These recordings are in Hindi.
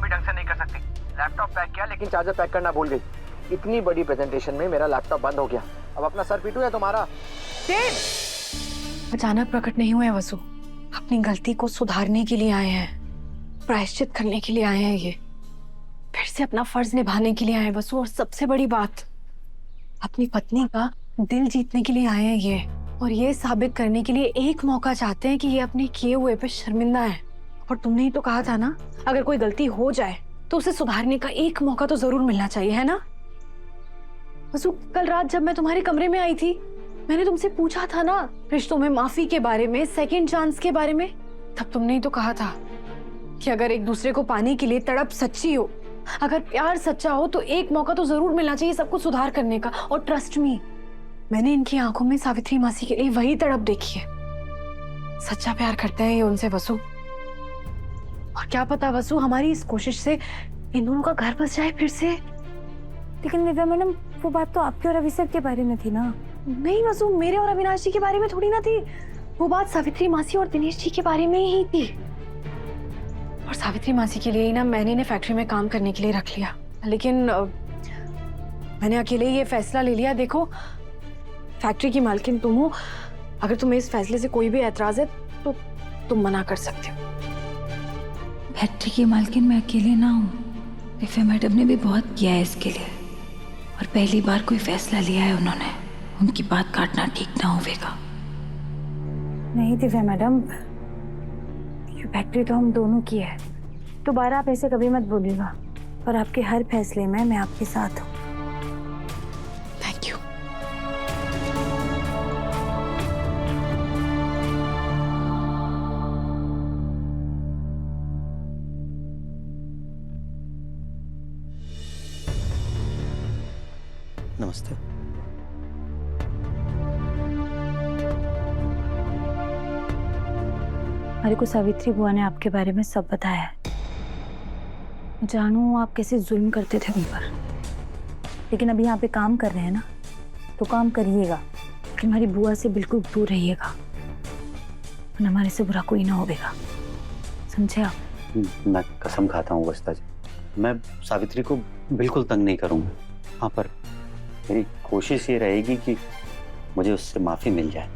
भी ढंग से नहीं कर सकती। लैपटॉप पैक किया लेकिन चार्जर पैक करना भूल गई। इतनी बड़ी प्रेजेंटेशन में मेरा लैपटॉप बंद हो गया। अब अपना सर पीटू है तुम्हारा। अचानक प्रकट नहीं हुए वसु, अपनी गलती को सुधारने के लिए आए हैं, प्रायश्चित करने के लिए आए हैं, ये फिर से अपना फर्ज निभाने के लिए आए हैं वसु। और सबसे बड़ी बात, अपनी पत्नी का दिल जीतने के लिए आए हैं ये, और ये साबित करने के लिए एक मौका चाहते हैं कि ये अपने किए हुए पे शर्मिंदा है। और तुमने ही तो कहा था ना, अगर कोई गलती हो जाए तो उसे सुधारने का एक मौका तो जरूर मिलना चाहिए, है ना वसु? कल रात जब मैं तुम्हारे कमरे में आई थी, मैंने तुमसे पूछा था ना रिश्तों में माफी के बारे में, सेकंड चांस के बारे में। तब तुमने ही तो कहा था कि अगर एक दूसरे को पाने के लिए तड़प सच्ची हो, अगर प्यार सच्चा हो, तो एक मौका तो जरूर मिलना चाहिए सब कुछ सुधार करने का। और ट्रस्ट मी, मैंने इनकी आंखों में सावित्री मासी के लिए वही तड़प देखी है। सच्चा प्यार करते हैं ये उनसे वसु। और क्या पता वसु, हमारी इस कोशिश से इन दोनों का घर बस जाए फिर से। लेकिन दिव्या मैडम, वो बात तो आपके और अभिषेक के बारे में थी ना। नहीं वसु, मेरे और अविनाश जी के बारे में थोड़ी ना थी। वो बात सावित्री मासी और दिनेश जी के बारे में ही थी। और सावित्री मासी के लिए ही ना मैंने इन्हें फैक्ट्री में काम करने के लिए रख लिया। लेकिन मैंने अकेले ये फैसला ले लिया। देखो, फैक्ट्री की मालकिन तुम हो, अगर तुम्हें इस फैसले से कोई भी ऐतराज है तो तुम मना कर सकते हो। फैक्ट्री की मालकिन मैं अकेले ना हूँ, दिव्या मैडम ने भी बहुत किया है इसके लिए, और पहली बार कोई फैसला लिया है उन्होंने। उनकी बात काटना ठीक ना होगा। नहीं दिव्या मैडम, ये फैक्ट्री तो हम दोनों की है। दोबारा आप ऐसे कभी मत बोलिएगा, और आपके हर फैसले में मैं आपके साथ हूँ। Thank you. नमस्ते। हमारे को सावित्री बुआ ने आपके बारे में सब बताया है। जानू आप कैसे जुल्म करते थे उन पर, लेकिन अभी यहाँ पे काम कर रहे हैं ना, तो काम करिएगा, लेकिन हमारी बुआ से बिल्कुल दूर रहिएगा, वरना हमारे से बुरा कोई ना होगा, समझे आप? मैं कसम खाता हूँ वस्ता जी, मैं सावित्री को बिल्कुल तंग नहीं करूँगा। हाँ, पर मेरी कोशिश ये रहेगी कि मुझे उससे माफी मिल जाए।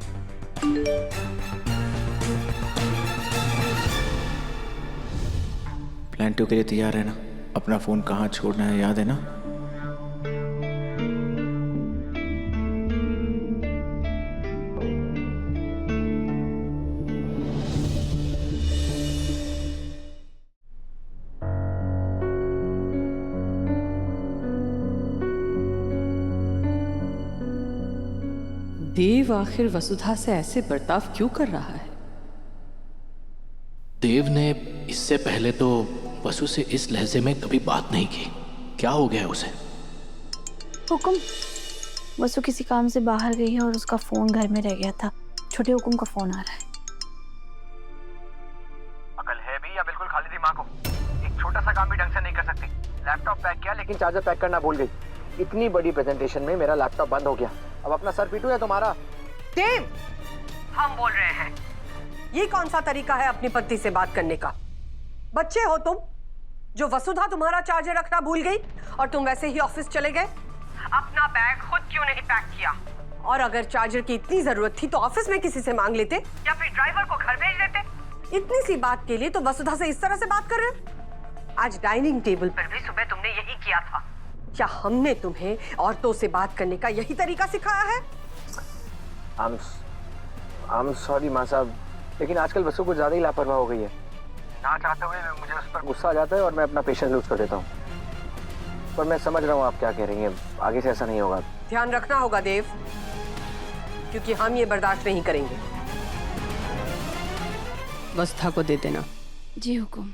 प्लान 2 के लिए तैयार है ना? अपना फोन कहाँ छोड़ना है याद है ना? देव आखिर वसुधा से ऐसे बर्ताव क्यों कर रहा है? देव ने इससे पहले तो वसु से इस लहजे में कभी बात नहीं की। क्या हो गया उसे? हुकुम, वसु किसी काम से बाहर गई है और उसका फोन घर में रह गया था। छोटे हुकुम का फोन आ रहा है। अकल है भी या बिल्कुल खाली दिमाग हो? एक छोटा सा काम भी ढंग से नहीं कर सकती। लैपटॉप पैक किया लेकिन चार्जर पैक करना भूल गई। इतनी बड़ी प्रेजेंटेशन में मेरा लैपटॉप बंद हो गया। अब अपना सर पीटू है तुम्हारा। देव, हम बोल रहे हैं, ये कौन सा तरीका है अपनी पत्नी से बात करने का? बच्चे हो तुम, जो वसुधा तुम्हारा चार्जर रखना भूल गई और तुम वैसे ही ऑफिस चले गए। अपना बैग खुद क्यों नहीं पैक किया? और अगर चार्जर की इतनी जरूरत थी तो ऑफिस में किसी से मांग लेते या फिर ड्राइवर को घर भेज देते। इतनी सी बात के लिए तो वसुधा से इस तरह से बात कर रहे हो? आज डाइनिंग टेबल पर भी सुबह तुमने यही किया था। क्या हमने तुम्हें औरतों से बात करने का यही तरीका सिखाया है? I'm sorry माँ साहब, लेकिन आजकल वसु कुछ ज्यादा ही लापरवाह हो गई है। ना चाहते हुए मुझे उस पर गुस्सा आ जाता है और मैं अपना पेशेंस लूज कर देता हूँ। पर मैं समझ रहा हूँ आप क्या कह रही हैं, आगे से ऐसा नहीं होगा। ध्यान रखना होगा देव, क्योंकि हम ये बर्दाश्त नहीं करेंगे। वसुधा को दे देना। जी हुकुम।